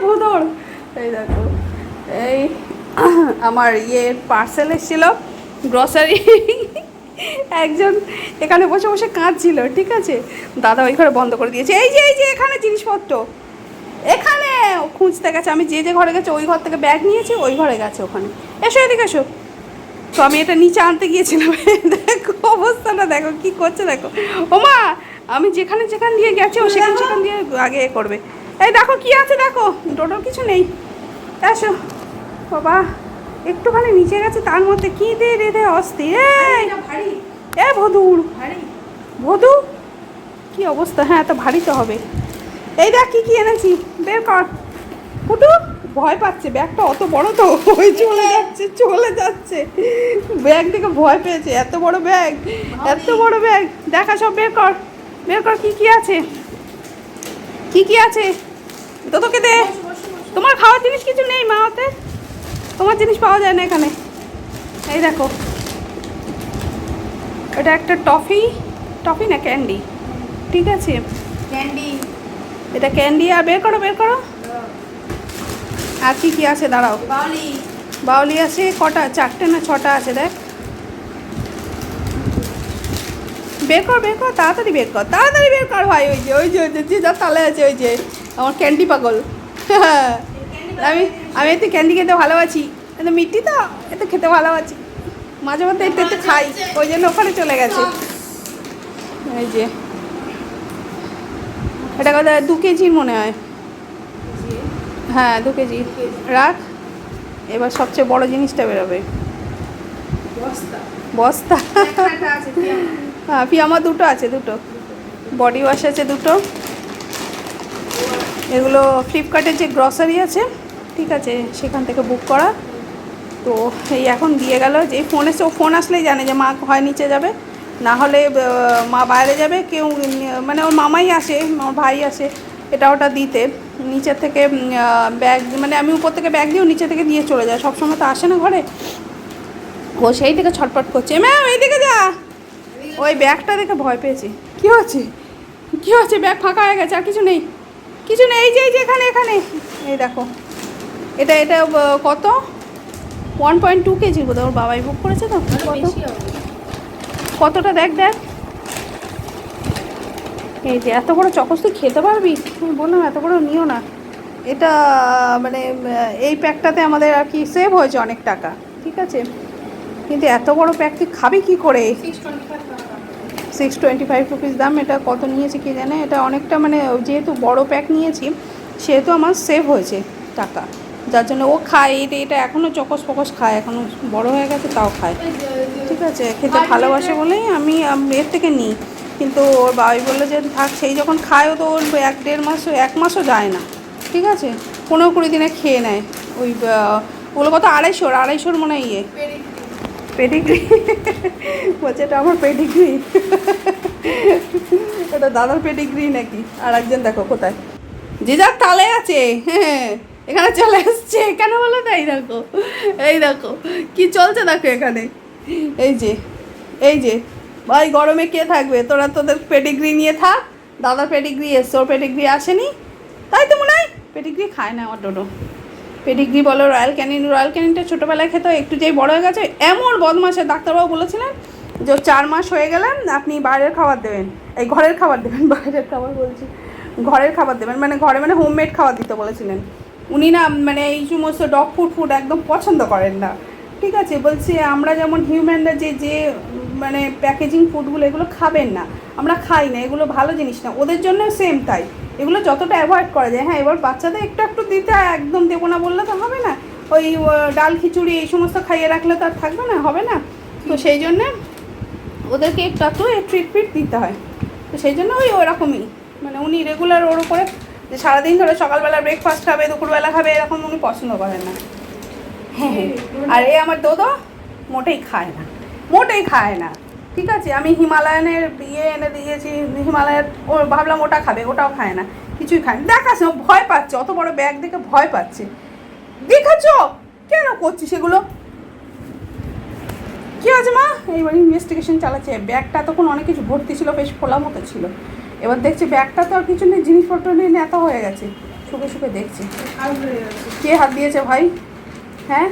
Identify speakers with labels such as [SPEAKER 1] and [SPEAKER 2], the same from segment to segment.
[SPEAKER 1] ভোদর। এই দেখো, এই আমার পার্সেল এসেছিলো গ্রসারি। একজন এখানে বসে বসে কাঁদছিল, ঠিক আছে, দাদা ওই ঘরে বন্ধ করে দিয়েছে। এই যে এখানে জিনিসপত্র, এখানে খুঁজতে গেছে। আমি যে ঘরে গেছে ওই ঘর থেকে ব্যাগ নিয়েছি, ওই ঘরে গেছে ওখানে। এসো এদিকে এসো। তো আমি এটা নিচে আনতে গিয়েছিলাম। দেখো অবস্থাটা, দেখো কি করছে, দেখো। ওমা, আমি যেখানে দিয়ে গেছে ও সেখান দিয়ে আগে করবে। এই দেখো কি আছে, দেখো টোটোর কিছু নেই। এসো বাবা, একটুখানি নিচে গেছে, তার মধ্যে কি দিয়ে রেঁধে অস্থির। এ ভদুর, ভদু কি অবস্থা। হ্যাঁ, এত ভারী তো হবে। এই দেখ কি এনেছি, বের কর। ফুটু ভয় পাচ্ছে, ব্যাগটা অত বড় তো, ওই চলে যাচ্ছে। ব্যাগ দেখে ভয় পেয়েছে, এত বড় ব্যাগ। দেখা, সব বের কর কি আছে, কি আছে তো, তোকে দে। তোমার খাওয়ার জিনিস কিছু নেই মা, ওতে তোমার জিনিস পাওয়া যায় না এখানে। এই দেখো, এটা একটা টফি না ক্যান্ডি, ঠিক আছে,
[SPEAKER 2] ক্যান্ডি,
[SPEAKER 1] এটা ক্যান্ডি। আর বের করো। আর কি আছে দাঁড়াও। বাউলি আছে কটা, 4টে না 6টা আছে, দেখ। বের কর তাড়াতাড়ি বের কর ভাই। ওই যে যা তালে আছে, ওই যে আমার ক্যান্ডি পাগল। আমি একটু ক্যান্ডি খেতে ভালোবাসি, এত মিষ্টি তো, এতে খেতে ভালোবাসি। মাঝে মধ্যে একটু খাই, ওই জন্য ওখানে চলে গেছে। এই যে এটা কথা 2 কেজির মনে হয়। হ্যাঁ 2 কেজি রাখ। এবার সবচেয়ে বড় জিনিসটা বেরোবে, বস্তা। হ্যাঁ, পিয়ামা 2টো আছে, 2টো বডি ওয়াশ আছে, 2টো। এগুলো ফ্লিপকার্টের যে গ্রসারি আছে, ঠিক আছে, সেখান থেকে বুক করা। তো এই এখন দিয়ে গেল। যে ফোন এসে, ও ফোন আসলেই জানে যে মা হয় নিচে যাবে, না হলে মা বাইরে যাবে। কেউ মানে ওর মামাই আসে, ওর ভাই আসে এটা ওটা দিতে নিচের থেকে ব্যাগ, মানে আমি উপর থেকে ব্যাগ দিয়েও নিচে থেকে দিয়ে চলে যায়, সবসময় তো আসে না ঘরে। ও সেই থেকে ছটপট করছে, ম্যাম এইদিকে যা। ওই ব্যাগটা দেখে ভয় পেয়েছি। কি হচ্ছে, ব্যাগ ফাঁকা হয়ে গেছে, আর কিছু নেই। এই যে এখানে এই দেখো, এটা কত, 1.2 কেজি বোধ হয়, ওর বাবাই বুক করেছে তো। কতটা দেখ। এই যে এত বড় চকস তুই খেতে পারবি? আমি বললাম এত বড় নিও না। এটা মানে এই প্যাকটাতে আমাদের আর কি সেভ হয়েছে অনেক টাকা, ঠিক আছে, কিন্তু এত বড় প্যাক তুই খাবি কী করে? 625 রুপিস দাম। এটা কত নিয়েছি কি জানে। এটা অনেকটা, মানে যেহেতু বড় প্যাক নিয়েছি সেহেতু আমার সেভ হয়েছে টাকা, যার জন্য ও খায়। এটা এখনও চকস ফকস খায়, এখনও বড় হয়ে গেছে তাও খায়, ঠিক আছে, খেতে ভালোবাসে বলেই আমি এর থেকে নিই। কিন্তু ওর বাবাই বললো যে থাক, সেই যখন খায় ও তো ওর 1 মাসও যায় না, ঠিক আছে, 15-20 দিনে খেয়ে নেয়। ওই ওগুলো কত, 250 মনে হয়। পেডিগ্রি বলছে এটা আমার পেডিগ্রি। ওটা দাদার পেডিগ্রি নাকি। আর একজন দেখো কোথায়, যে যার তালে আছে। হ্যাঁ, এখানে চলে এসছে কেন বলো না। এই দেখো কি চলছে, দেখো এখানে। এই যে ভাই, গরমে কে থাকবে, তোদের পেডিগ্রি নিয়ে থাক। দাদার পেডিগ্রি এসছে, ওর পেডিগ্রি আসেনি, তাই তো মনে হয়। পেডিগ্রি খায় না আমার ডোডো। পেডিগ্রি বলো, রয়্যাল ক্যানিনটা ছোটোবেলায় খেতে হয়, একটু যেই বড় হয়ে গেছে এমন বদমাসের। ডাক্তারবাবু বলেছিলেন যে 4 মাস হয়ে গেলেন আপনি বাইরের খাবার দেবেন, এই ঘরের খাবার দেবেন। বাইরের খাবার বলছি, ঘরের খাবার দেবেন, মানে ঘরে, মানে হোমমেড খাবার দিতে বলেছিলেন উনি না। মানে এই সমস্ত ডগ ফুড একদম পছন্দ করেন না, ঠিক আছে। বলছে আমরা যেমন হিউম্যানরা যে মানে প্যাকেজিং ফুডগুলো এগুলো খাবেন না, আমরা খাই না, এগুলো ভালো জিনিস না। ওদের জন্য সেম তাই, এগুলো যতটা অ্যাভয়েড করা যায়। হ্যাঁ, এবার বাচ্চাদের একটু দিতে একদম দেবো না বললে তো হবে না। ওই ডাল খিচুড়ি এই সমস্ত খাইয়ে রাখলে তো আর থাকবে না, হবে না। তো সেই জন্যে ওদেরকে একটু ট্রিট দিতে হয়। তো সেই জন্য ওরকমই, মানে উনি রেগুলার ওর উপরে যে সারাদিন ধরে সকালবেলা ব্রেকফাস্ট খাবে, দুপুরবেলা খাবে, এরকম উনি পছন্দ করেন না। হ্যাঁ, আর আমার দোদো মোটেই খায় না, ঠিক আছে। আমি হিমালয়ানের এনে দিয়েছি, হিমালয়ের, ও ভাবলাম ওটা খাবে, ওটাও খায় না, কিছুই খায় না। দেখাস ভয় পাচ্ছে, অত বড় ব্যাগ দেখে ভয় পাচ্ছে। দেখাচ্ছ কেন করছি সেগুলো? কী আছে মা? এইবার ইনভেস্টিগেশন চালাচ্ছে। ব্যাগটা তখন অনেক কিছু ভর্তি ছিল, বেশ খোলা মতো ছিল। এবার দেখছি ব্যাগটা তো আর কিছু নেই, জিনিসপত্র নিয়ে নেতা হয়ে গেছে। শুকে শুকে দেখছি কে হাত দিয়েছে ভাই। হ্যাঁ,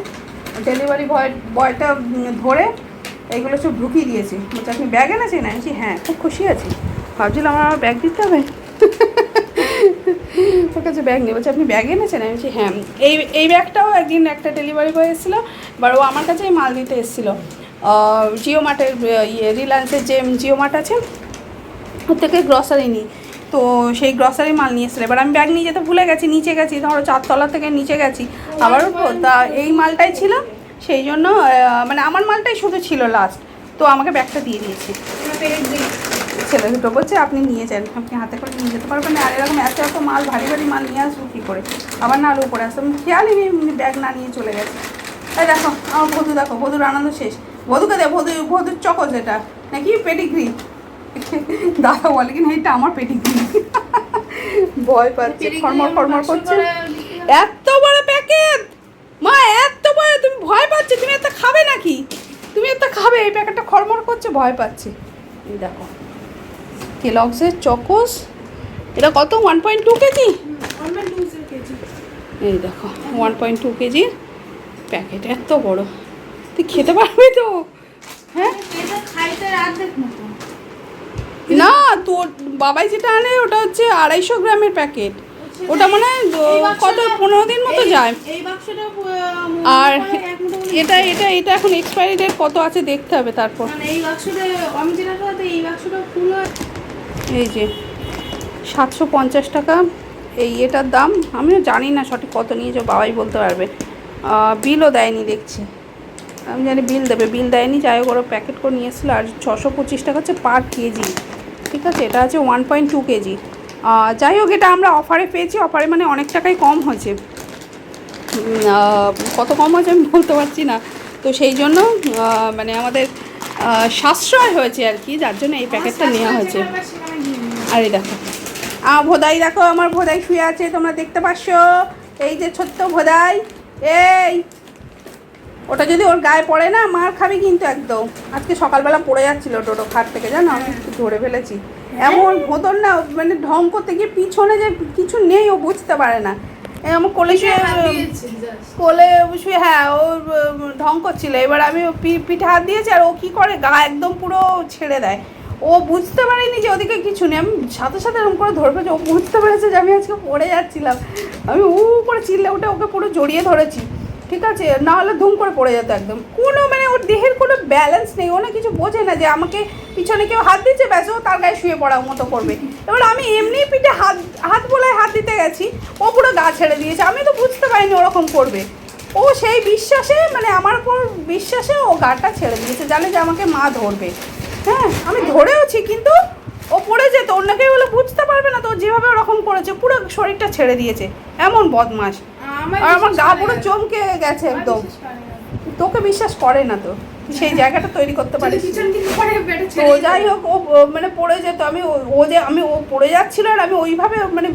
[SPEAKER 1] ডেলিভারি বয়টা ধরে এইগুলো সব ঢুকিয়ে দিয়েছি। বলছে আপনি ব্যাগ এনেছেন? আমি বলছি হ্যাঁ, খুব খুশি আছি। ভাবছিলাম আমার ব্যাগ দিতে হবে, ওর কাছে ব্যাগ নেই। বলছে আপনি ব্যাগ এনেছেন? আমি বলছি হ্যাঁ। এই ব্যাগটাও একদিন একটা ডেলিভারি বয় এসেছিলো, এবার ও আমার কাছে মাল দিতে এসেছিলো জিও মার্টের রিলায়েন্সের যে জিও মার্ট আছে ওর থেকে গ্রসারি নিই, তো সেই গ্রসারি মাল নিয়ে এসেছিলো। এবার আমি ব্যাগ নিয়ে যেতে ভুলে গেছি, নিচে গেছি, ধরো 4 তলা থেকে নিচে গেছি আবার উপর, তা এই মালটাই ছিল, সেই জন্য মানে আমার মালটাই শুধু ছিল লাস্ট, তো আমাকে ব্যাগটা দিয়ে দিয়েছে। ছেলে দুটো বলছে আপনি নিয়ে যান, আপনি হাতে করে নিয়ে যেতে পারবেন না, আর এরকম এত এত মাল ভারী ভারী মাল নিয়ে আসবো কী করে, আবার না আরও উপরে আসতাম, খেয়ালই নেই ব্যাগ না নিয়ে চলে গেছে। এই দেখো আমার বধূ, দেখো বধুর আনন্দ শেষ। বধুকে দে, বধুর চকোজ এটা নাকি পেডিগ্রি। দাদা বলে কি না এটা আমার পেডিগ্রি। ভয় পাচ্ছে, খড়মড় খড়মড় করছে। এত বড় প্যাকেট মা, এত বড়, তুমি ভয় পাচ্ছে? তুমি একটা খাবে নাকি? তুমি একটা খাবে? এই প্যাকেটটা খড়মড় করছে, ভয় পাচ্ছে। এই দেখো কেলগসের চকোস, এটা কত? 1.2 কেজি। এই দেখো 1.2 কেজির প্যাকেট, এত বড়, তুই খেতে পারবি তো? হ্যাঁ না, তোর বাবাই যেটা আনে ওটা হচ্ছে 250 গ্রামের প্যাকেট, ওটা মানে কত 15 দিন মতো যায়। আর এটা এটা এটা এখন এক্সপায়ারি ডেট কত আছে দেখতে হবে তারপর। এই যে 750 টাকা এই এটার দাম, আমিও জানি না সঠিক কত নিয়েছো, বাবাই বলতে পারবে। বিলও দেয়নি দেখছি, আমি জানি বিল দেবে, বিল দেয়নি। যাই হোক ওরা প্যাকেট করে নিয়ে এসেছিলো, আর 625 টাকা হচ্ছে পার কেজি, ঠিক আছে। এটা আছে 1.2 কেজি। যাই হোক এটা আমরা অফারে পেয়েছি, অফারে মানে অনেক টাকাই কম হয়েছে, কত কম হয়েছে আমি বলতে পারছি না, তো সেই জন্য মানে আমাদের সাশ্রয় হয়েছে আর কি, যার জন্য এই প্যাকেটটা নেওয়া হয়েছে। আর এই দেখো ভোদাই, দেখো আমার ভোদাই শুয়ে আছে, তোমরা দেখতে পাচ্ছ, এই যে ছোট্ট ভোদাই। এই ওটা যদি ওর গায়ে পড়ে না মার খাবি কিন্তু একদম। আজকে সকালবেলা পড়ে যাচ্ছিলো টোটো খাট থেকে, জানো আমি ধরে ফেলেছি। এমন ভোদর না, মানে ঢং করতে গিয়ে পিছনে যে কিছু নেই ও বুঝতে পারে না। আমার কোলে শুয়ে, কোলে শুয়ে, হ্যাঁ ও ঢং করছিল, এবার আমি পিঠে হাত দিয়েছি, আর ও কী করে গা একদম পুরো ছেড়ে দেয়। ও বুঝতে পারেনি যে ওদিকে কিছু নেই, আমি সাথে সাথে এরকম করে ধরে ফেলেছি। ও বুঝতে পেরেছে যে আমি আজকে পড়ে যাচ্ছিলাম, আমি করে চিল্লে উঠে ওকে পুরো জড়িয়ে ধরেছি, ঠিক আছে, না হলে ধুম করে পড়ে যেত একদম। কোনো মানে ওর দেহের কোনো ব্যালেন্স নেই, ও না কিছু বোঝে না যে আমাকে পিছনে কেউ হাত দিচ্ছে, ব্যাস ও তার গায়ে শুয়ে পড়ার মতো করবে। এবার আমি এমনি পিঠে হাত বোলায় হাত দিতে গেছি, ও পুরো গা ছেড়ে দিয়েছে, আমি তো বুঝতে পারিনি ওরকম করবে। ও সেই বিশ্বাসে, মানে আমার উপর বিশ্বাসে ও গাটা ছেড়ে দিয়েছে, জানে যে আমাকে মা ধরবে। হ্যাঁ আমি ধরেওছি, কিন্তু ও পড়ে যেত, অন্য কেউ বলে বুঝতে পারবে না, তো যেভাবে ওরকম করেছে পুরো শরীরটা ছেড়ে দিয়েছে, এমন বদমাস। আর আমার গা পুরো চমকে গেছে একদম। তোকে বিশ্বাস করে না, তো সেই জায়গাটা তৈরি করতে পারিস। তো যাই হোক ও মানে পড়ে যেত, আমি ও পড়ে যাচ্ছিল, আর আমি ওইভাবে মানে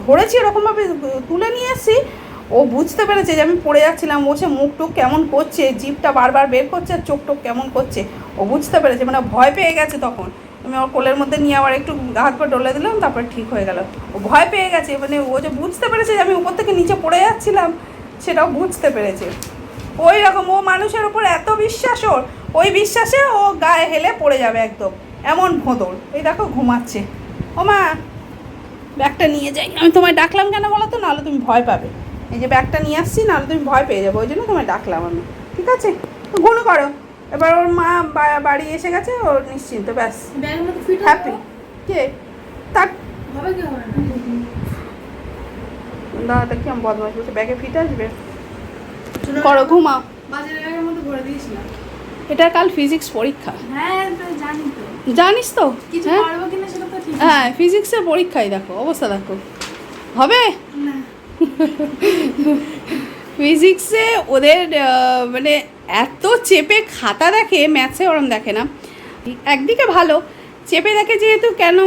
[SPEAKER 1] ধরেছি, এরকমভাবে তুলে নিয়ে এসেছি। ও বুঝতে পেরেছে যে আমি পড়ে যাচ্ছিলাম, ও সে মুখ টুক কেমন করছে, জিভটা বারবার বের করছে, আর চোখ টোক কেমন করছে, ও বুঝতে পেরেছে, মানে ভয় পেয়ে গেছে। তখন আমি ওর কোলের মধ্যে নিয়ে আবার একটু হাত পা ডলে দিলাম, তারপর ঠিক হয়ে গেল। ও ভয় পেয়ে গেছে, মানে ও যে বুঝতে পেরেছে যে আমি উপর থেকে নিচে পড়ে যাচ্ছিলাম, সেটাও বুঝতে পেরেছে। ওই রকম ও মানুষের ওপর এত বিশ্বাস, ওই বিশ্বাসে ও গায়ে হেলে পড়ে যাবে একদম, এমন ভোঁদর। এই দেখো ঘুমাচ্ছে। ও মা ব্যাগটা নিয়ে যাই, আমি তোমায় ডাকলাম কেন বলো তো, নাহলে তুমি ভয় পাবে। এই যে ব্যাগটা নিয়ে আসছি, নাহলে তুমি ভয় পেয়ে যাবো, ওই জন্য তোমায় ডাকলাম আমি, ঠিক আছে। তো ঘুনো করো। এবার ওর মা বাড়ি এসে গেছে, ওর নিশ্চিন্ত, ব্যাস হ্যাপি। কে তার দাদা কি আমি বদমাশ বলছে, ব্যাগে ফিট আসবে, করো ঘুমাও। এটা কাল ফিজিক্স পরীক্ষা। জানিস তো? হ্যাঁ ফিজিক্সের পরীক্ষাই, দেখো অবস্থা দেখো, হবে ফিজিক্সে ওদের মানে এত চেপে খাতা দেখে, ম্যাথসে ওরম দেখে না। একদিকে ভালো চেপে দেখে, যেহেতু কেন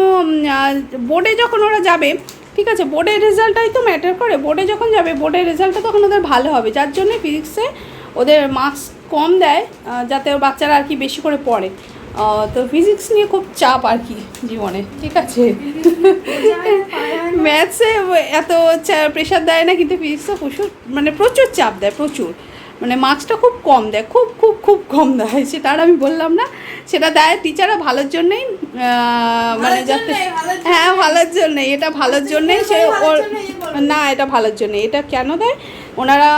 [SPEAKER 1] বোর্ডে যখন ওরা যাবে, ঠিক আছে, বোর্ডের রেজাল্টটাই তো ম্যাটার করে, বোর্ডে যখন যাবে বোর্ডের রেজাল্টটা তখন ওদের ভালো হবে, যার জন্যে ফিজিক্সে ওদের মার্কস কম দেয়, যাতে বাচ্চারা আর কি বেশি করে পড়ে। তো ফিজিক্স নিয়ে খুব চাপ আর কি জীবনে, ঠিক আছে। ম্যাথসে এত প্রেশার দেয় না, কিন্তু ফিজিক্সে প্রচুর মানে প্রচুর চাপ দেয়, প্রচুর মানে মার্কসটা খুব কম দেয়, খুব খুব খুব কম দেয়। সেটা আর আমি বললাম না, সেটা দেয় টিচাররা ভালোর জন্যেই, মানে যাতে, হ্যাঁ ভালোর জন্যেই, এটা ভালোর জন্যেই সে ওর, না এটা ভালোর জন্যে। এটা কেন দেয় ওনারা,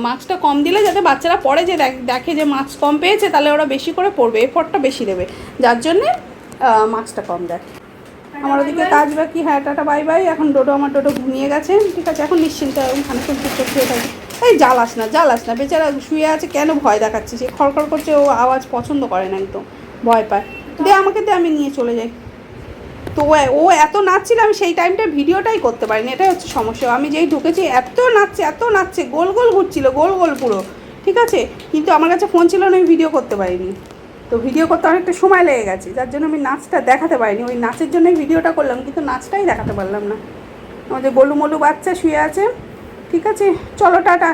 [SPEAKER 1] মার্কসটা কম দিলে যাতে বাচ্চারা পড়ে, যে দেখে যে মার্কস কম পেয়েছে তাহলে ওরা বেশি করে পড়বে, এফর্টটা বেশি দেবে, যার জন্যে মার্কসটা কম দেয়। আমার ওদিকে কাজ বাকি, হ্যাঁ টাটা বাই বাই। এখন ডোডো, আমার ডোডো ঘুমিয়ে গেছে, ঠিক আছে, এখন নিশ্চিন্ত ওখানে খুব চুপ শুয়ে থাকি। এই জ্বালাস না বেচারা শুয়ে আছে, কেন ভয় দেখাচ্ছিস? সে খড়খড় করছে, ও আওয়াজ পছন্দ করে না, একদম ভয় পায়। আমাকে দে, আমি নিয়ে চলে যাই। তো ও এত নাচছিল, আমি সেই টাইমটা ভিডিওটাই করতে পারিনি, এটাই হচ্ছে সমস্যা। আমি যেই ঢুকেছি এত নাচছে, গোল গোল ঘুরছিল, গোল গোল পুরো, ঠিক আছে, কিন্তু আমার কাছে ফোন ছিল না, আমি ভিডিও করতে পারিনি। তো ভিডিও করতে অনেকটা সময় লেগে গেছে, যার জন্য আমি নাচটা দেখাতে পারিনি। ওই নাচের জন্যই ভিডিওটা করলাম, কিন্তু নাচটাই দেখাতে পারলাম না। আমাদের গোলু মোলু বাচ্চা শুয়ে আছে, ঠিক আছে, চলো টাটা।